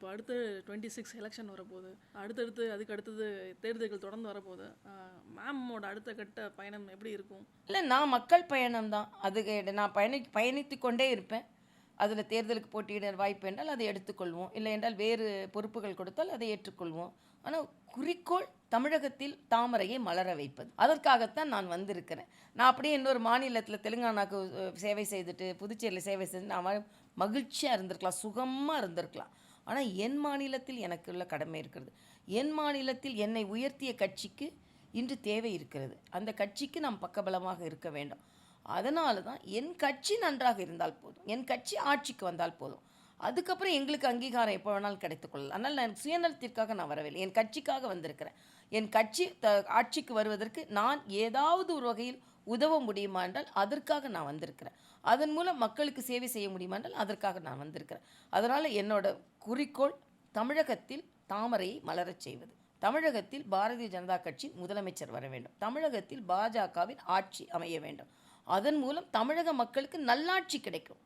இப்போ அடுத்து 26 எலெக்ஷன் வரப்போகுது. அடுத்தடுத்து அதுக்கு அடுத்தது தேர்தல்கள் தொடர்ந்து வரப்போகுது. மேமோட அடுத்த கட்ட பயணம் எப்படி இருக்கும்? இல்லை, நான் மக்கள் பயணம் தான். அதுக்கு நான் பயணித்து கொண்டே இருப்பேன். அதில் தேர்தலுக்கு போட்டியிட வாய்ப்பு என்றால் அதை எடுத்துக்கொள்வோம். இல்லை என்றால் வேறு பொறுப்புகள் கொடுத்தால் அதை ஏற்றுக்கொள்வோம். ஆனால் குறிக்கோள் தமிழகத்தில் தாமரையை மலர வைப்பது. அதற்காகத்தான் நான் வந்திருக்கிறேன். நான் அப்படியே இன்னொரு மாநிலத்தில் தெலுங்கானாவுக்கு சேவை செய்துட்டு புதுச்சேரியில் சேவை செய்து நான் மகிழ்ச்சியாக இருந்திருக்கலாம், சுகமாக இருந்திருக்கலாம். ஆனால் என் மாநிலத்தில் எனக்கு உள்ள கடமை இருக்கிறது. என் மாநிலத்தில் என்னை உயர்த்திய கட்சிக்கு இன்று தேவை இருக்கிறது. அந்த கட்சிக்கு நாம் பக்கபலமாக இருக்க வேண்டும். அதனால தான் என் கட்சி நன்றாக இருந்தால் போதும், என் கட்சி ஆட்சிக்கு வந்தால் போதும். அதுக்கப்புறம் எங்களுக்கு அங்கீகாரம் எப்போ வேணாலும் கிடைத்துக்கொள்ளலாம். அதனால் நான் சுயநலத்திற்காக நான் வரவில்லை, என் கட்சிக்காக வந்திருக்கிறேன். என் கட்சி ஆட்சிக்கு வருவதற்கு நான் ஏதாவது ஒரு வகையில் உதவ முடியுமா என்றால் அதற்காக நான் வந்திருக்கிறேன். அதன் மூலம் மக்களுக்கு சேவை செய்ய முடியுமா என்றால் அதற்காக நான் வந்திருக்கிறேன். அதனால் என்னோட குறிக்கோள் தமிழகத்தில் தாமரையை மலரச் செய்வது. தமிழகத்தில் பாரதிய ஜனதா கட்சி முதலமைச்சர் வர வேண்டும். தமிழகத்தில் பாஜகவின் ஆட்சி அமைய வேண்டும். அதன் மூலம் தமிழக மக்களுக்கு நல்லாட்சி கிடைக்கும்.